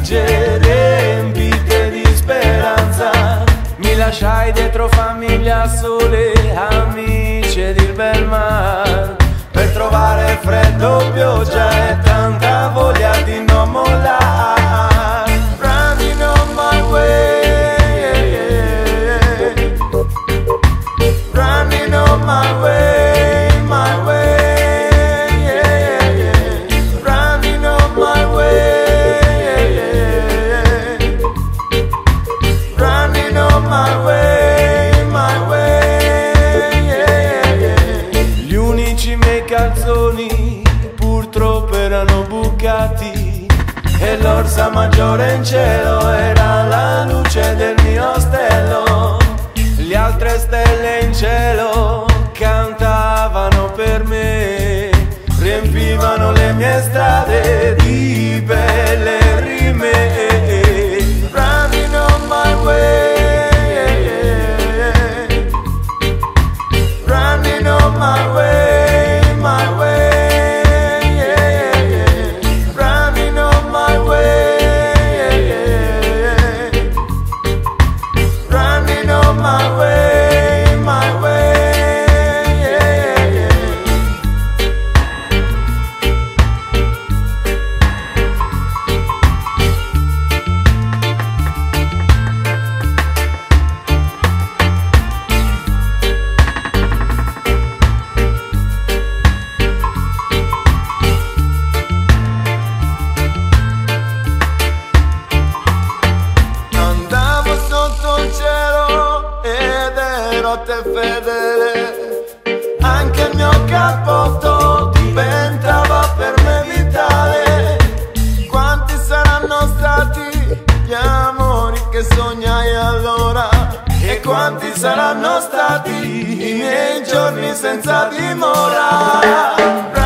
valigie riempite di speranza. Mi lasciai dietro famiglia, sole, amici ed il bel mar, per trovare freddo, pioggia e tanta voglia di non mollare. Running on my way, running on my way, my way, running on my way, running on my way, my way. Gli unici miei calzoni purtroppo erano bucati e l'orsa maggiore in cielo era la luce del mio ostello. Le altre stelle in cielo cantavano per me, riempivano le mie strade di belle rime. Running on my way, running on my way, my way, running on my way, running on my way, my way. Andavo sotto il cielo ed ero te fedele, anche il mio cappotto diventava per me vitale. Quanti saranno stati gli amori che sognai allora, e quanti saranno stati i miei giorni senza dimora.